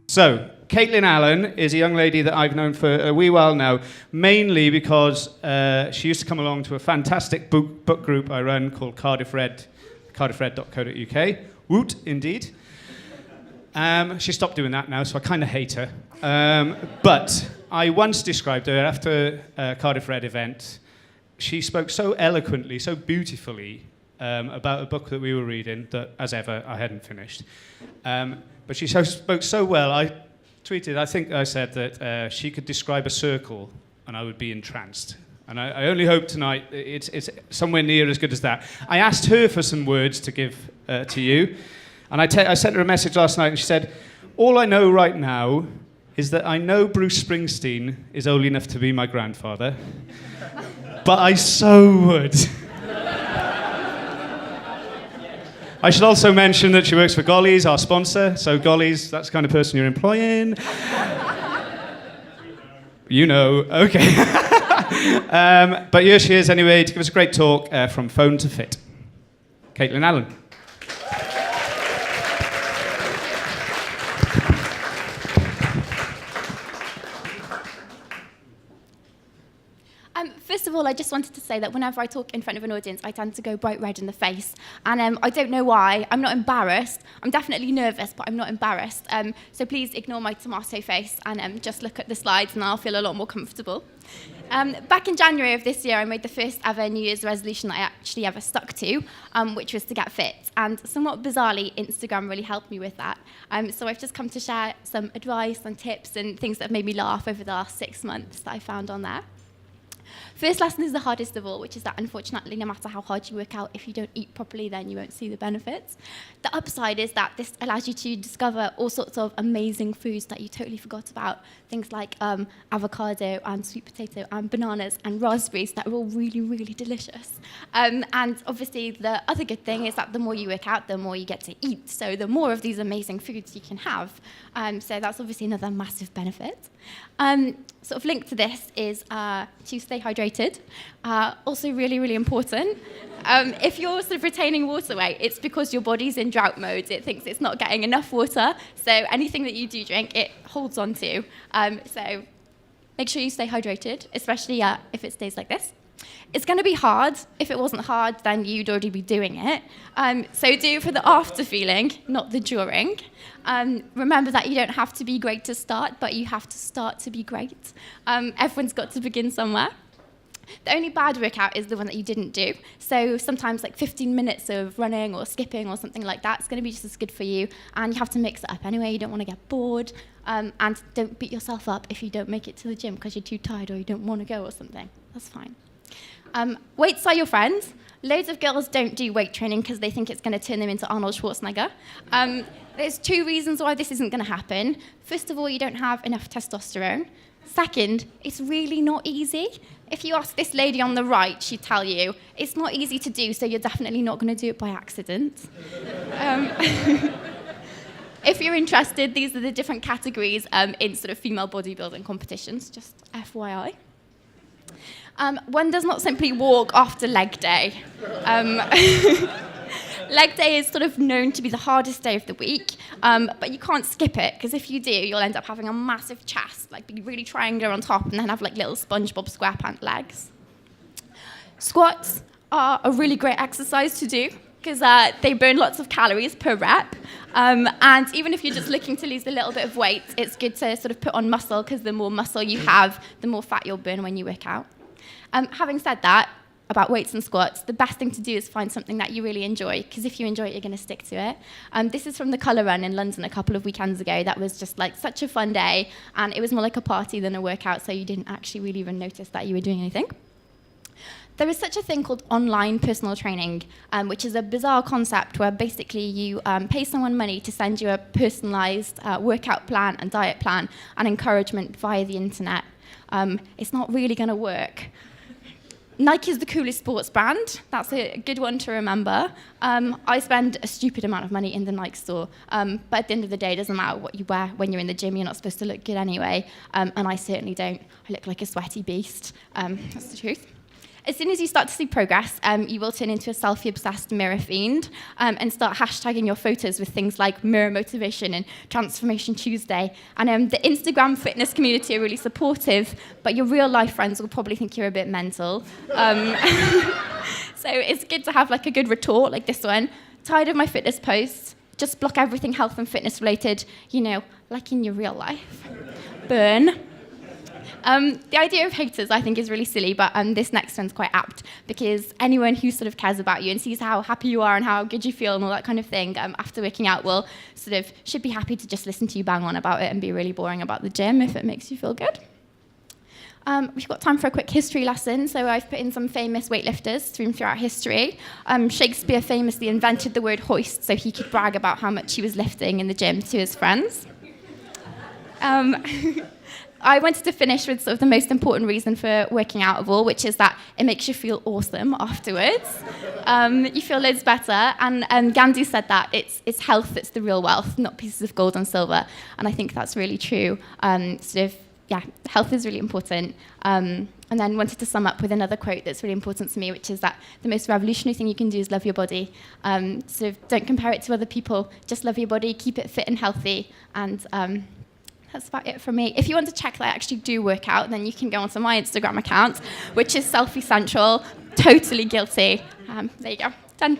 So, Caitlin Allen is a young lady that I've known for a wee while now, mainly because she used to come along to a fantastic book group I run called Cardiff Red, cardiffred.co.uk. Woot, indeed. She stopped doing that now, so I kind of hate her. But I once described her after a Cardiff Red event. She spoke so eloquently, so beautifully about a book that we were reading that, as ever, I hadn't finished. But she spoke so well, I tweeted, I think I said that she could describe a circle and I would be entranced. And I only hope tonight it's somewhere near as good as that. I asked her for some words to give to you. And I sent her a message last night and she said, all I know right now is that I know Bruce Springsteen is old enough to be my grandfather, but I so would. I should also mention that she works for Gollies, our sponsor. So Gollies, that's the kind of person you're employing. You know, okay. But here she is anyway to give us a great talk from Phone to Fit. Caitlin Allen. First of all, I just wanted to say that whenever I talk in front of an audience, I tend to go bright red in the face. And I don't know why. I'm not embarrassed. I'm definitely nervous, but I'm not embarrassed. So please ignore my tomato face and just look at the slides and I'll feel a lot more comfortable. Back in January of this year, I made the first ever New Year's resolution that I actually ever stuck to, which was to get fit. And somewhat bizarrely, Instagram really helped me with that. So I've just come to share some advice and tips and things that have made me laugh over the last 6 months that I found on there. First lesson is the hardest of all, which is that unfortunately, no matter how hard you work out, if you don't eat properly, then you won't see the benefits. The upside is that this allows you to discover all sorts of amazing foods that you totally forgot about. Things like avocado and sweet potato and bananas and raspberries that are all really, really delicious. And obviously, the other good thing is that the more you work out, the more you get to eat. So the more of these amazing foods you can have. So that's obviously another massive benefit. Sort of linked to this is to stay hydrated. Also really, really important. If you're sort of retaining water weight, it's because your body's in drought mode. It thinks it's not getting enough water. So anything that you do drink, it holds on to. So make sure you stay hydrated, especially if it stays like this. It's going to be hard. If it wasn't hard, then you'd already be doing it. So do it for the after feeling, not the during. Remember that you don't have to be great to start, but you have to start to be great. Everyone's got to begin somewhere. The only bad workout is the one that you didn't do. So sometimes like 15 minutes of running or skipping or something like that is going to be just as good for you. And you have to mix it up anyway. You don't want to get bored. And don't beat yourself up if you don't make it to the gym because you're too tired or you don't want to go or something. That's fine. Weights are your friends. Loads of girls don't do weight training because they think it's going to turn them into Arnold Schwarzenegger. There's 2 reasons why this isn't going to happen. First of all, you don't have enough testosterone. Second, it's really not easy. If you ask this lady on the right, she'd tell you, it's not easy to do, so you're definitely not going to do it by accident. If you're interested, these are the different categories in sort of female bodybuilding competitions, just FYI. One does not simply walk after leg day. Leg day is sort of known to be the hardest day of the week, but you can't skip it, because if you do, you'll end up having a massive chest, like be really triangular on top, and then have like little SpongeBob SquarePants legs. Squats are a really great exercise to do, because they burn lots of calories per rep, and even if you're just looking to lose a little bit of weight, it's good to sort of put on muscle, because the more muscle you have, the more fat you'll burn when you work out. Having said that, about weights and squats, the best thing to do is find something that you really enjoy, because if you enjoy it, you're going to stick to it. This is from the Colour Run in London a couple of weekends ago. That was just like such a fun day, and it was more like a party than a workout, so you didn't actually really even notice that you were doing anything. There is such a thing called online personal training, which is a bizarre concept where basically you pay someone money to send you a personalised workout plan and diet plan and encouragement via the internet. It's not really going to work. Nike is the coolest sports brand. That's a good one to remember. I spend a stupid amount of money in the Nike store, but at the end of the day, it doesn't matter what you wear when you're in the gym. You're not supposed to look good anyway, and I certainly don't. I look like a sweaty beast. That's the truth. As soon as you start to see progress, you will turn into a selfie-obsessed mirror fiend and start hashtagging your photos with things like mirror motivation and Transformation Tuesday. And the Instagram fitness community are really supportive, but your real-life friends will probably think you're a bit mental. So it's good to have like a good retort like this one. Tired of my fitness posts? Just block everything health and fitness related, like in your real life. Burn. The idea of haters, I think, is really silly, but this next one's quite apt, because anyone who sort of cares about you and sees how happy you are and how good you feel and all that kind of thing after working out should be happy to just listen to you bang on about it and be really boring about the gym if it makes you feel good. We've got time for a quick history lesson, so I've put in some famous weightlifters throughout history. Shakespeare famously invented the word hoist so he could brag about how much he was lifting in the gym to his friends. I wanted to finish with sort of the most important reason for working out of all, which is that it makes you feel awesome afterwards. You feel loads better, and Gandhi said that it's health that's the real wealth, not pieces of gold and silver, and I think that's really true. Health is really important. And then wanted to sum up with another quote that's really important to me, which is that the most revolutionary thing you can do is love your body. Don't compare it to other people, just love your body, keep it fit and healthy, and that's about it from me. If you want to check that I actually do work out, then you can go onto my Instagram account, which is Selfie Central. Totally guilty. There you go. Done.